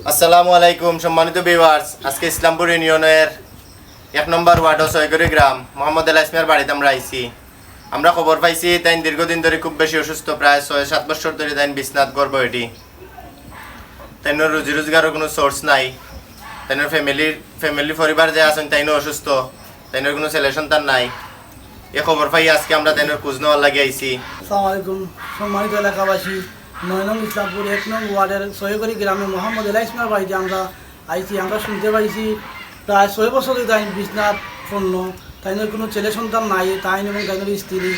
আসসালামু আলাইকুম সম্মানিত ভিউয়ার্স, আজকে ইসলামপুর ইউনিয়নের 1 নম্বর ওয়ার্ড ছয়গড়ি গ্রাম মোহাম্মদ এল ইসমিয়ার বাড়িতে আমরা আইছি। আমরা খবর পাইছি তাই দীর্ঘদিন ধরে খুব বেশি অসুস্থ, প্রায় 6-7 বছর ধরে তাই বিছনাত গর্ব এটি। তাই রুজি রোজগারের কোনো সোর্স নাই। তাই ফ্যামিলি পরিবার যে আছেন তাইনও অসুস্থ, তাই কোনো ছেলে সন্তান নাই। এ খবর পাই আজকে আমরা তাই খোঁজ নেওয়ার লাগে আইছি। আসসালামু আলাইকুম সম্মানিত এলাকাবাসী, 9 নং ইসলামপুর 1 নং ওয়ার্ডের ছয়গড়ি গ্রামে মোহাম্মদ এল ইসমিয়ার বাড়িতে আমরা আইছি। আমরা শুনতে পাইছি প্রায় 6 বছর তাই বিছনাত পণ্য, তাই কোনো ছেলে সন্তান নাই, তাই এবং তাই স্ত্রী,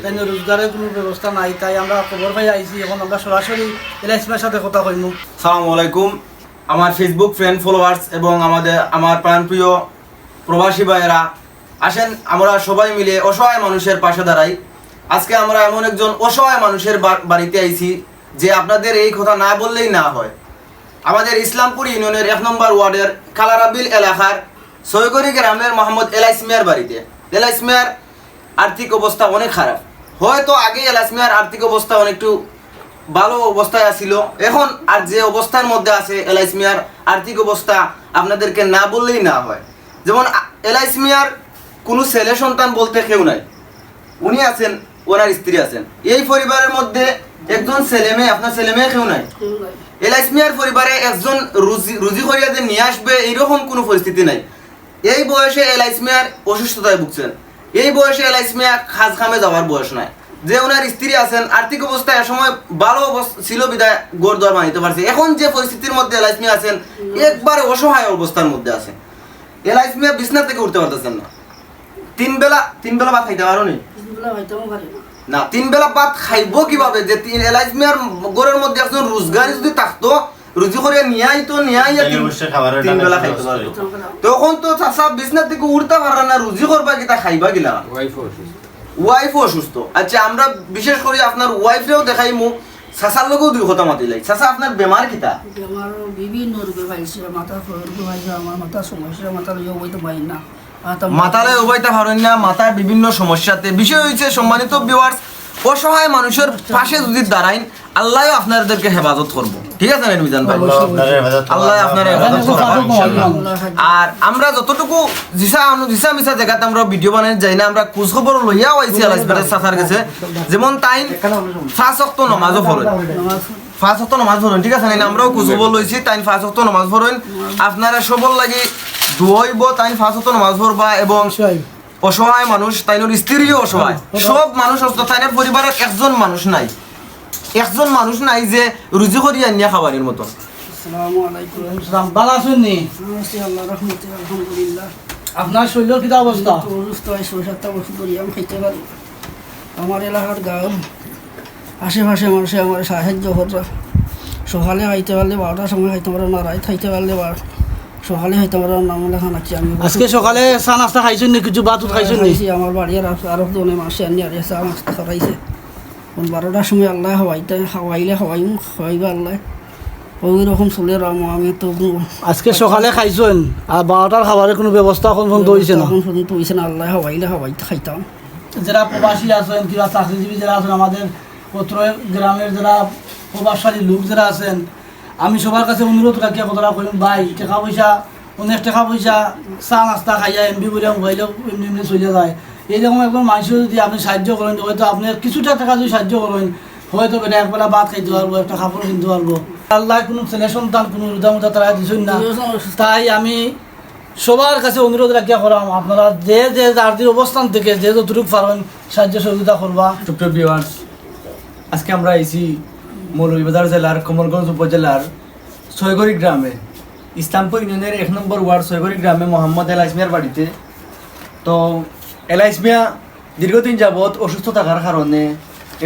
তাই রোজগারের কোনো ব্যবস্থা নাই। তাই আমরা খবর পাই আইছি। এখন আমরা সরাসরি এল ইসমিয়ার সাথে কথা কইম। আসসালামু আলাইকুম। আমার ফেসবুক ফ্রেন্ড ফলোয়ার্স এবং আমার প্রাণপ্রিয় প্রবাসী ভাইয়েরা, আসেন আমরা সবাই মিলে অসহায় মানুষের পাশে দাঁড়াই। আজকে আমরা এমন একজন অসহায় মানুষের বাড়িতে আইছি যে আপনাদের এই কথা না বললেই না হয়। আমাদের ইসলামপুর ইউনিয়নের 1 নম্বর ওয়ার্ডের কালারাবিল এলাকার ছয়গড়ি গ্রামের মোহাম্মদ এল ইসমিয়ার বাড়িতে। এল ইসমিয়ার আর্থিক অবস্থা অনেক খারাপ। হয়তো আগে এল ইসমিয়ার আর্থিক অবস্থা অনেকটু ভালো অবস্থায় আছিল, এখন আর যে অবস্থার মধ্যে আছে এল ইসমিয়ার আর্থিক অবস্থা আপনাদেরকে না বললেই না হয়। যেমন এল ইসমিয়ার কোনো ছেলে সন্তান বলতে কেউ নাই, উনি আছেন, ওনার স্ত্রী আছেন। এই পরিবারের মধ্যে একজন ছেলে মেয়ে, আপনার ছেলে মেয়ে কেউ নাই। এল ইসমিয়ার পরিবারে একজন রুজি করিয়া যে নিয়ে আসবে এইরকম কোনো পরিস্থিতি নাই। এই বয়সে এল ইসমিয়ার অসুস্থতায় ভুগছেন। এই বয়সে এল ইসমিয়া খাজ খামে যাওয়ার বয়স নয়। যে ওনার স্ত্রী আছেন, আর্থিক অবস্থা সময় ভালো ছিল বিদায় গড় দর বানিতে পারছে। এখন যে পরিস্থিতির মধ্যে এল ইসমিয়া আছেন, একবারে অসহায় অবস্থার মধ্যে আছে। এল ইসমিয়া বিছনা থেকে উঠতে পারতেছেন না। তিন বেলা ভাত খাইতে পারো নি না, 3 বেলা ভাত খাইব কিভাবে? যে এল ইসমিয়ার গড়ের মধ্যে একজন রোজগারি যদি থাকতো, রুজি করে নিয়ে 3 বেলা খাইতে পারতো। তখন তো চাচা বিছনা থেকে উঠতে পারে না, রুজি করবা কিতা খাইবা গিলা। ওয়াইফও অসুস্থ। আচ্ছা, আমরা বিশেষ করে আপনার ওয়াইফরেও দেখাই মুখ, চাচার লগেও 2 কথা মাতি লাই। চাচা আপনার বেমার কিতা? বেমার বিভিন্ন রোগে পাইছে, মাথা রোগে পাইছে, আমার মাথা সমস্যা, মাথা লইয়া বইতে পারি না, মাথালে উবাইতে পারেন না, মাথায় বিভিন্ন সমস্যাতে। বিষয় হয়েছে সম্মানিত ভিউয়ার্স, অসহায় মানুষের পাশে যদি দাঁড়াইন, আল্লাহ আপনাদেরকে হেফাজত করবো। ঠিক আছে মিজান ভাই, আল্লাহ আপনার হেফাজত করবো। আর আমরা যতটুকু জিসা মিসা জায়গাতে আমরা ভিডিও বানাই যাই না, আমরা খোঁজ খবর লইয়াও আইছি আলাইসবারের চাচার কাছে। যেমন তাই 5 ওয়াক্ত নামাজও পড়েন, 5 ওয়াক্ত নামাজ পড়েন। ঠিক আছে, আমরাও খোঁজ খবর লইছি, তাই 5 ওয়াক্ত নামাজ পড়েন। আপনারা সবল লাগি দুইব, তাই 5 ওয়াক্ত নামাজ পড়বা। এবং অসহায় মানুষ, তাইনোর স্ত্রীও অসহায়, সব মানুষ অসুস্থ। তাইনের পরিবারের একজন মানুষ নাই যে রুজি করিয়া নিয়ে খাবারের মতো। আসসালামু আলাইকুম। ভালো আছেন নি? আল্লাহর রহমতে আলহামদুলিল্লাহ। আপনার শরীরের কি অবস্থা? অসুস্থ হয়, 6-7টা বছর ধরে আমি খাইতে পারি। আমার এলাকার গাঁও আশেপাশে মানুষে আমার সাহায্য হতো। সকালে খাইতে পারলে 12টার সময় খাইতে পারো না, রাত খাইতে পারলে সকালে খাইতে পারো নাম লেখা নাকি। আমি আজকে সকালে চা নাস্তা খাইছেন নি? কিছু ভাত খাইছেন নি? আমার বাড়ির আরো জনে মানুষ আনি আর চা নাস্তা খাইছে। 12টার সময় আল্লাহ খাওয়াইবা আল্লাহ, ওই রকম চলে রাম। আমি তো আজকে সকালে খাইছেন আর 12টার খাবারের কোনো ব্যবস্থা এখন পর্যন্ত হয়েছে না? এখন পর্যন্ত হয়েছে না। আল্লাহ খাওয়াইতে খাইতাম। যারা প্রবাসী আছেন কিংবা চাকরিজীবী যারা আছেন, আমাদের পত্র গ্রামের যারা প্রবাসী লোক যারা আছেন, আমি সবার কাছে অনুরোধ রাখি কথাটা কইম, ভাই টাকা পয়সা, অনেক টাকা পয়সা চা নাস্তা খাইয়া এমবি করে মোবাইলেও এমনি চলে যায়। এইরকম একজন মানুষের যদি আপনি সাহায্য করেন, হয়তো আপনার কিছুটা টাকা যদি সাহায্য করেন, হয়তো বেটা একবেলা ভাত খাইতে পারবো, একটা কাপড় কিনতে পারবো। আল্লাহ কোনো ছেলে সন্তান কোনো রুদামুদা তারা দিচ্ছেন না। তাই আমি সবার কাছে অনুরোধ রাখিয়া করাম, আপনারা যে আর্থিক অবস্থান থেকে যে যতটুকু পারবেন সাহায্য সহযোগিতা করবা। সুপ্রিয় ভিউয়ার্স, আজকে আমরা আইছি মৌলভীবাজার জেলার কমলগঞ্জ উপজেলার ছয়গড়ি গ্রামে, ইসলামপুর ইউনিয়নের 1 নম্বর ওয়ার্ড ছয়গড়ি গ্রামে মোহাম্মদ এল ইসমিয়ার বাড়িতে। তো এল ইসমিয়া দীর্ঘদিন যাবৎ অসুস্থ থাকার কারণে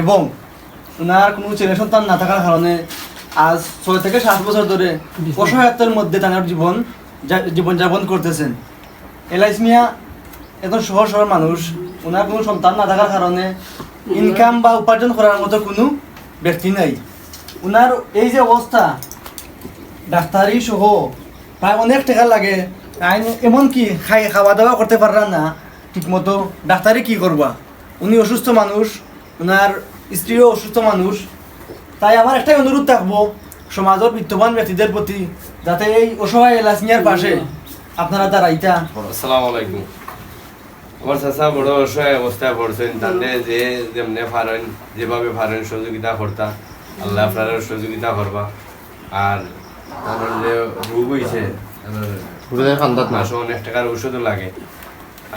এবং ওনার কোনো ছেলে সন্তান না থাকার কারণে আজ 6 থেকে 7 বছর ধরে অসহায়তার মধ্যে তার জীবনযাপন করতেছেন। এল ইসমিয়া একজন সহজ সরল মানুষ, ওনার কোনো সন্তান না থাকার কারণে ইনকাম বা উপার্জন করার মতো কোনো ব্যক্তি নাই। ওনার এই যে অবস্থা, ডাক্তারি সহ প্রায় অনেক টাকা লাগে, এমনকি খাওয়া দাওয়া করতে পারলাম না ঠিকমতো। ডাক্তারি কি করবা? উনি অসুস্থ মানুষ, ওনার স্ত্রীও অসুস্থ মানুষ। তাই আমার একটাই অনুরোধ থাকবো, সমাজের বিত্তবান ব্যক্তিদের প্রতি যাতে এই অসহায় এলাসমিয়ার পাশে আপনারা দাঁড়াইতা। আসসালামু আলাইকুম। আমার চাচা বড় অসহায় অবস্থায় পড়ছেন, তাদের যে যেমনে পারেন যেভাবে পারেন সহযোগিতা করতা, আল্লাহ আপনারা সহযোগিতা করবা। আর আমার যে রোগ হয়েছে হুজুরের খান্দাত না মাসে অনেক টাকার ওষুধও লাগে,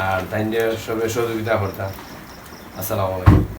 আর তাই সবে সহযোগিতা করতা। আসসালামু আলাইকুম।